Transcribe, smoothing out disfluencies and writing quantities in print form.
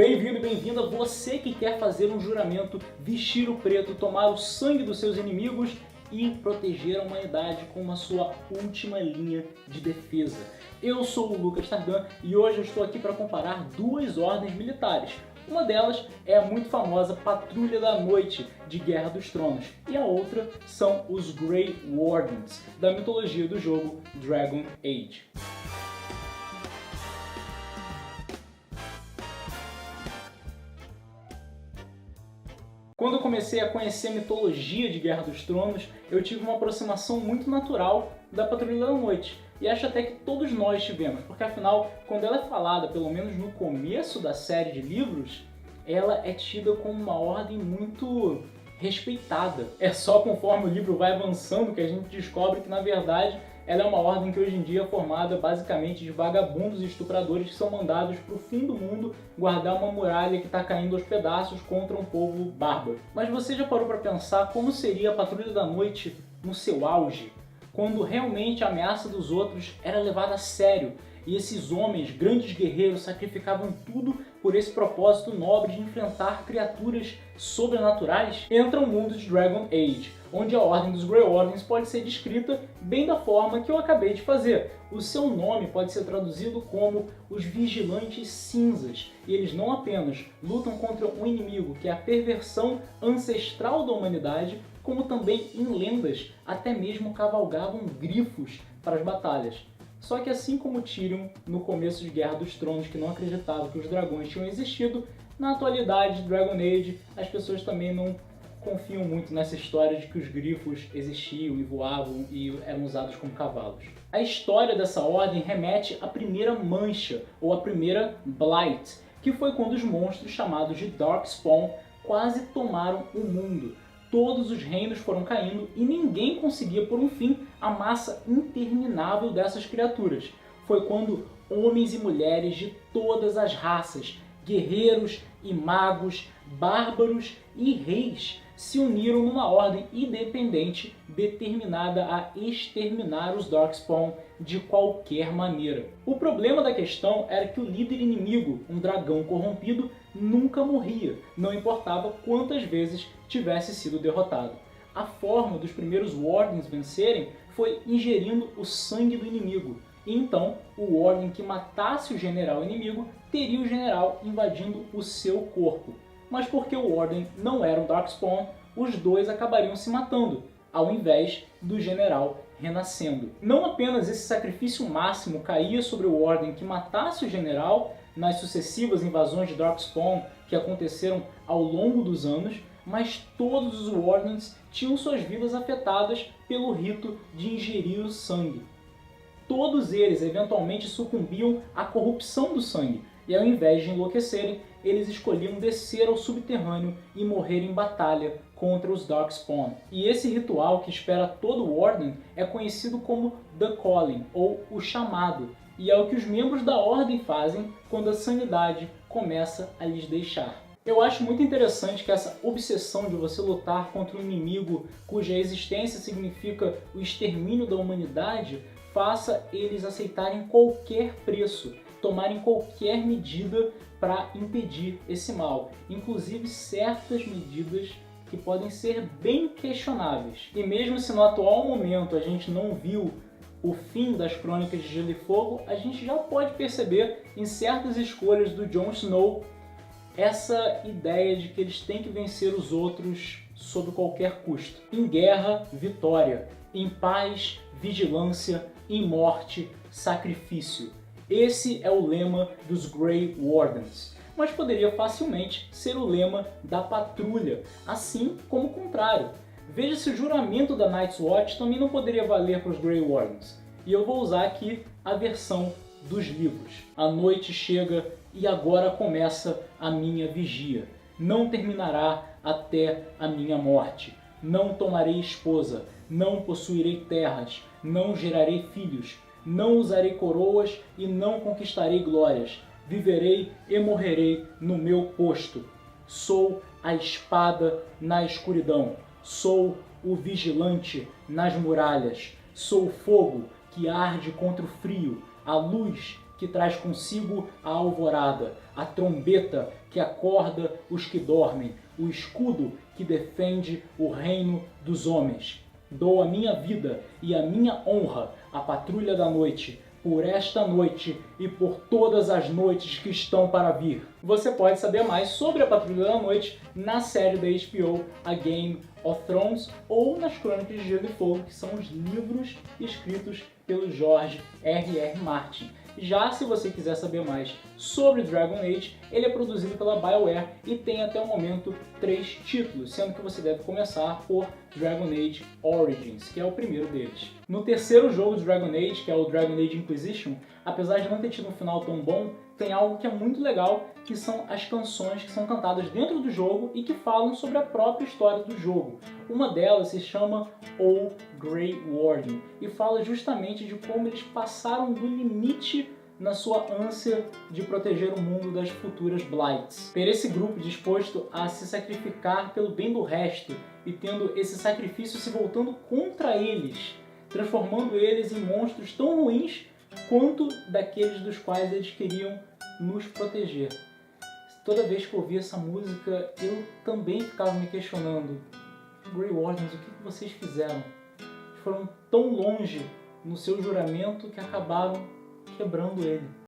Bem-vindo e bem-vinda você que quer fazer um juramento, vestir o preto, tomar o sangue dos seus inimigos e proteger a humanidade como a sua última linha de defesa. Eu sou o Lucas Tardan e hoje eu estou aqui para comparar duas ordens militares. Uma delas é a muito famosa Patrulha da Noite de Guerra dos Tronos e a outra são os Grey Wardens, da mitologia do jogo Dragon Age. Quando eu comecei a conhecer a mitologia de Guerra dos Tronos, eu tive uma aproximação muito natural da Patrulha da Noite. E acho até que todos nós tivemos, porque afinal, quando ela é falada, pelo menos no começo da série de livros, ela é tida como uma ordem muito respeitada. É só conforme o livro vai avançando que a gente descobre que, na verdade, ela é uma ordem que hoje em dia é formada basicamente de vagabundos e estupradores que são mandados para o fim do mundo guardar uma muralha que está caindo aos pedaços contra um povo bárbaro. Mas você já parou para pensar como seria a Patrulha da Noite no seu auge? Quando realmente a ameaça dos outros era levada a sério e esses homens, grandes guerreiros, sacrificavam tudo por esse propósito nobre de enfrentar criaturas sobrenaturais? Entra o mundo de Dragon Age, onde a Ordem dos Grey Wardens pode ser descrita bem da forma que eu acabei de fazer. O seu nome pode ser traduzido como os Vigilantes Cinzas, e eles não apenas lutam contra um inimigo que é a perversão ancestral da humanidade, como também em lendas até mesmo cavalgavam grifos para as batalhas. Só que assim como Tyrion, no começo de Guerra dos Tronos, que não acreditava que os dragões tinham existido, na atualidade de Dragon Age as pessoas também não confiam muito nessa história de que os grifos existiam e voavam e eram usados como cavalos. A história dessa ordem remete à primeira Mancha, ou à primeira Blight, que foi quando os monstros chamados de Darkspawn quase tomaram o mundo. Todos os reinos foram caindo e ninguém conseguia pôr um fim à massa interminável dessas criaturas. Foi quando homens e mulheres de todas as raças, guerreiros e magos, bárbaros e reis, se uniram numa ordem independente determinada a exterminar os Darkspawn de qualquer maneira. O problema da questão era que o líder inimigo, um dragão corrompido, nunca morria, não importava quantas vezes tivesse sido derrotado. A forma dos primeiros Wardens vencerem foi ingerindo o sangue do inimigo, e então o Warden que matasse o general inimigo teria o general invadindo o seu corpo. Mas porque o Warden não era um Darkspawn, os dois acabariam se matando, ao invés do general renascendo. Não apenas esse sacrifício máximo caía sobre o Warden que matasse o general nas sucessivas invasões de Darkspawn que aconteceram ao longo dos anos, mas todos os Wardens tinham suas vidas afetadas pelo rito de ingerir o sangue. Todos eles eventualmente sucumbiam à corrupção do sangue, e ao invés de enlouquecerem, eles escolhiam descer ao subterrâneo e morrer em batalha contra os Darkspawn. E esse ritual que espera todo Warden é conhecido como The Calling, ou o chamado, e é o que os membros da Ordem fazem quando a sanidade começa a lhes deixar. Eu acho muito interessante que essa obsessão de você lutar contra um inimigo cuja existência significa o extermínio da humanidade faça eles aceitarem qualquer preço, tomarem qualquer medida para impedir esse mal, inclusive certas medidas que podem ser bem questionáveis. E mesmo se no atual momento a gente não viu o fim das Crônicas de Gelo e Fogo, a gente já pode perceber em certas escolhas do Jon Snow essa ideia de que eles têm que vencer os outros sob qualquer custo. Em guerra, vitória. Em paz, vigilância. Em morte, sacrifício. Esse é o lema dos Grey Wardens, mas poderia facilmente ser o lema da Patrulha, assim como o contrário. Veja se o juramento da Night's Watch também não poderia valer para os Grey Wardens. E eu vou usar aqui a versão dos livros. A noite chega e agora começa a minha vigia. Não terminará até a minha morte. Não tomarei esposa, não possuirei terras, não gerarei filhos, não usarei coroas e não conquistarei glórias. Viverei e morrerei no meu posto. Sou a espada na escuridão. Sou o vigilante nas muralhas. Sou o fogo que arde contra o frio, a luz que traz consigo a alvorada, a trombeta que acorda os que dormem, o escudo que defende o reino dos homens. Dou a minha vida e a minha honra à patrulha da noite, por esta noite e por todas as noites que estão para vir. Você pode saber mais sobre a Patrulha da Noite na série da HBO A Game of Thrones ou nas Crônicas de Gelo e Fogo, que são os livros escritos pelo George R.R. Martin. Já se você quiser saber mais sobre Dragon Age, ele é produzido pela BioWare e tem até o momento 3 títulos, sendo que você deve começar por Dragon Age Origins, que é o primeiro deles. No terceiro jogo de Dragon Age, que é o Dragon Age Inquisition, apesar de não ter tido um final tão bom, tem algo que é muito legal, que são as canções que são cantadas dentro do jogo e que falam sobre a própria história do jogo. Uma delas se chama O Grey Warden e fala justamente de como eles passaram do limite na sua ânsia de proteger o mundo das futuras Blights. Ter esse grupo disposto a se sacrificar pelo bem do resto e tendo esse sacrifício se voltando contra eles, transformando eles em monstros tão ruins quanto daqueles dos quais eles queriam nos proteger. Toda vez que eu ouvia essa música, eu também ficava me questionando: Grey Wardens, o que vocês fizeram? Eles foram tão longe no seu juramento que acabaram quebrando ele.